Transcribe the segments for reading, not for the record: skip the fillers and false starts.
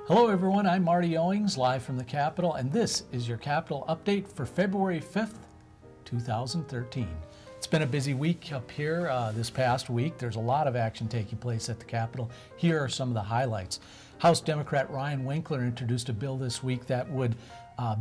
Hello everyone, I'm Marty Owings, live from the Capitol, and this is your Capitol update for February 5th, 2013. It's been a busy week up here this past week. There's a lot of action taking place at the Capitol. Here are some of the highlights. House Democrat Ryan Winkler introduced a bill this week that would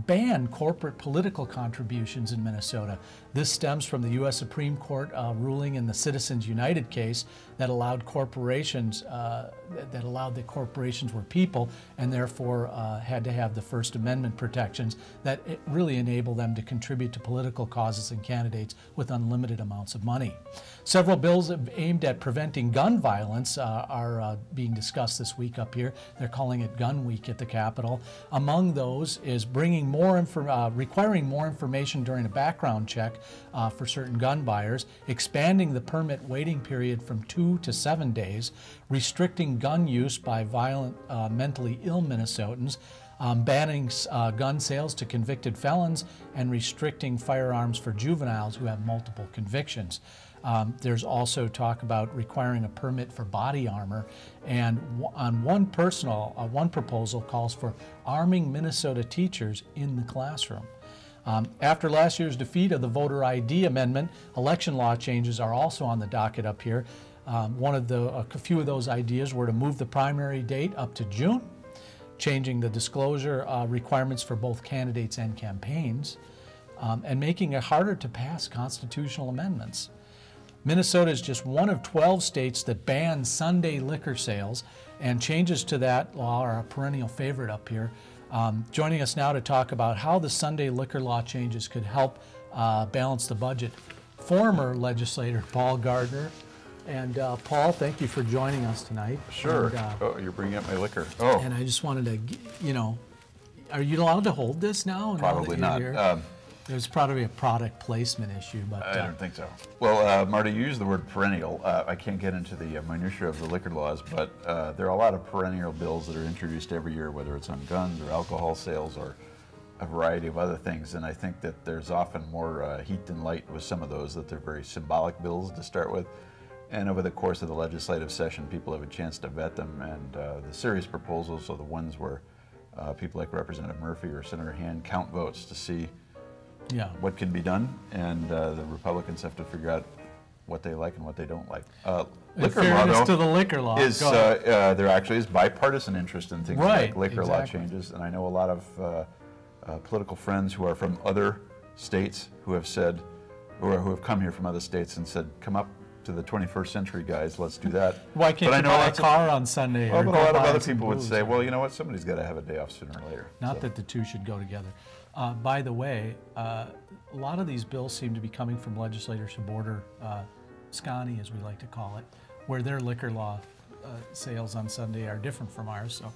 ban corporate political contributions in Minnesota. This stems from the U.S. Supreme Court ruling in the Citizens United case that allowed corporations, the corporations were people and therefore had to have the First Amendment protections that really enable them to contribute to political causes and candidates with unlimited amounts of money. Several bills aimed at preventing gun violence are being discussed this week up here. They're calling it Gun Week at the Capitol. Among those is requiring more information during a background check for certain gun buyers, expanding the permit waiting period from 2 to 7 days, restricting gun use by violent, mentally ill Minnesotans, banning gun sales to convicted felons, and restricting firearms for juveniles who have multiple convictions. There's also talk about requiring a permit for body armor, and on one proposal calls for arming Minnesota teachers in the classroom. After last year's defeat of the voter ID amendment, election law changes are also on the docket up here. A few of those ideas were to move the primary date up to June, changing the disclosure requirements for both candidates and campaigns, and making it harder to pass constitutional amendments. Minnesota is just one of 12 states that ban Sunday liquor sales, and changes to that law are a perennial favorite up here. Joining us now to talk about how the Sunday liquor law changes could help balance the budget, former legislator Paul Gardner. And Paul, thank you for joining us tonight. Sure. And, you're bringing up my liquor. Oh. And I just wanted to, are you allowed to hold this now? Probably not. There's probably a product placement issue, but I don't think so. Well, Marty, you used the word perennial. I can't get into the minutiae of the liquor laws, but there are a lot of perennial bills that are introduced every year, whether it's on guns or alcohol sales or a variety of other things. And I think that there's often more heat than light with some of those, that they're very symbolic bills to start with. And over the course of the legislative session, people have a chance to vet them, and the serious proposals are the ones where people like Representative Murphy or Senator Hand count votes to see what can be done, and the Republicans have to figure out what they like and what they don't like. Liquor law, though, to the liquor law, is there actually is bipartisan interest in things like liquor law changes, and I know a lot of political friends who are from other states who have said, who have come here from other states and said, come up to the 21st century, guys, let's do that. Why can't you buy a car on Sunday? Well, but a lot of other people would say, well, you know what, somebody's got to have a day off sooner or later. Not that the two should go together. By the way, a lot of these bills seem to be coming from legislators who border SCONY, as we like to call it, where their liquor law sales on Sunday are different from ours. So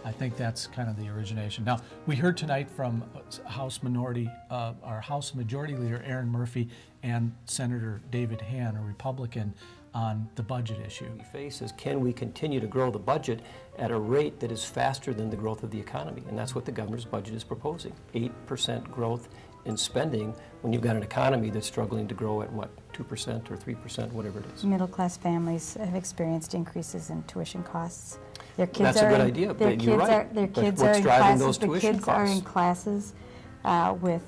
I think that's kind of the origination. Now, we heard tonight from our House Majority Leader Erin Murphy and Senator David Hand, a Republican, on the budget issue. We face is, can we continue to grow the budget at a rate that is faster than the growth of the economy? And that's what the governor's budget is proposing. 8% growth in spending when you've got an economy that's struggling to grow at what, 2% or 3%, whatever it is. Middle-class families have experienced increases in tuition costs. Their kids That's a good idea, but you're right. Their kids are in classes. Those tuition costs. Are in classes with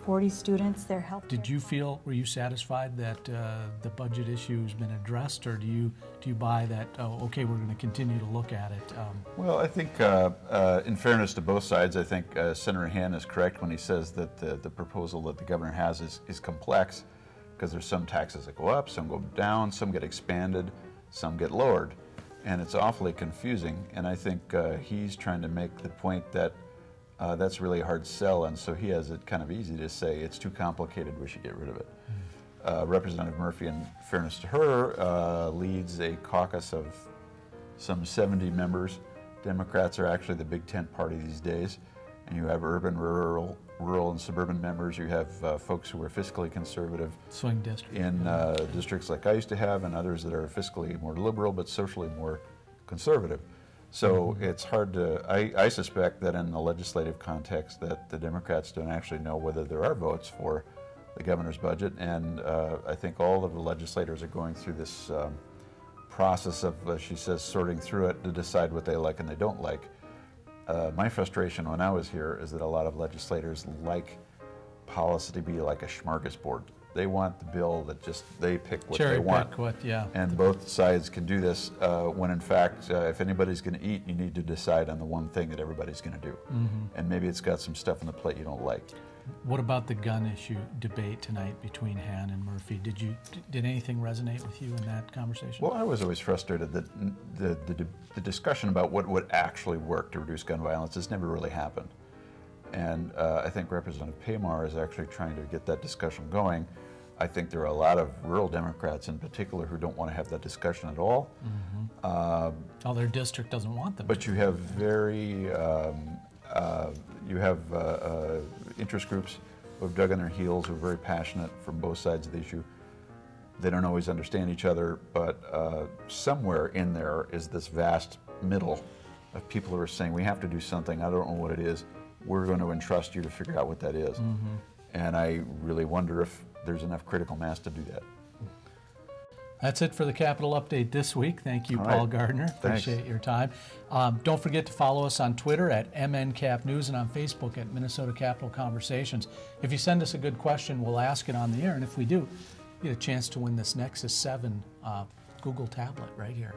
40 students. They're helped. Were you satisfied that the budget issue has been addressed, or do you buy that? Oh, okay, we're going to continue to look at it. Well, I think in fairness to both sides, I think Senator Hand is correct when he says that the proposal that the governor has is complex, because there's some taxes that go up, some go down, some get expanded, some get lowered, and it's awfully confusing. And I think he's trying to make the point that that's really a hard sell, and so he has it kind of easy to say it's too complicated, we should get rid of it. Representative Murphy, in fairness to her, leads a caucus of some 70 members. Democrats are actually the big tent party these days, and you have urban, rural, and suburban members. You have folks who are fiscally conservative swing district in districts like I used to have, and others that are fiscally more liberal but socially more conservative. So it's hard to, I suspect that in the legislative context that the Democrats don't actually know whether there are votes for the governor's budget, and I think all of the legislators are going through this process of, she says, sorting through it to decide what they like and they don't like. My frustration when I was here is that a lot of legislators like policy to be like a smorgasbord. They want the bill that just they pick what they want. Yeah. And both sides can do this when in fact, if anybody's going to eat, you need to decide on the one thing that everybody's going to do. And maybe it's got some stuff on the plate you don't like. What about the gun issue debate tonight between Han and Murphy? Did anything resonate with you in that conversation? Well, I was always frustrated that the discussion about what would actually work to reduce gun violence has never really happened. And I think Representative Paymar is actually trying to get that discussion going. I think there are a lot of rural Democrats in particular who don't want to have that discussion at all. Their district doesn't want them. But you have interest groups who have dug in their heels, who are very passionate from both sides of the issue. They don't always understand each other, but somewhere in there is this vast middle of people who are saying, we have to do something, I don't know what it is, we're going to entrust you to figure out what that is. And I really wonder if there's enough critical mass to do that. That's it for the Capitol Update this week. Thank you, Paul Gardner. Appreciate your time. Don't forget to follow us on Twitter at MNCapNews and on Facebook at Minnesota Capitol Conversations. If you send us a good question, we'll ask it on the air, and if we do, you get a chance to win this Nexus 7 Google tablet right here.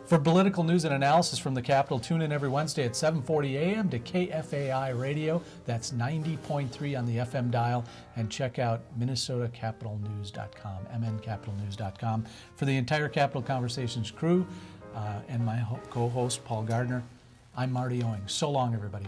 For political news and analysis from the Capitol, tune in every Wednesday at 7:40 a.m. to KFAI Radio. That's 90.3 on the FM dial. And check out MinnesotaCapitolNews.com, MNCapitolNews.com. For the entire Capitol Conversations crew and my co-host, Paul Gardner, I'm Marty Owings. So long, everybody.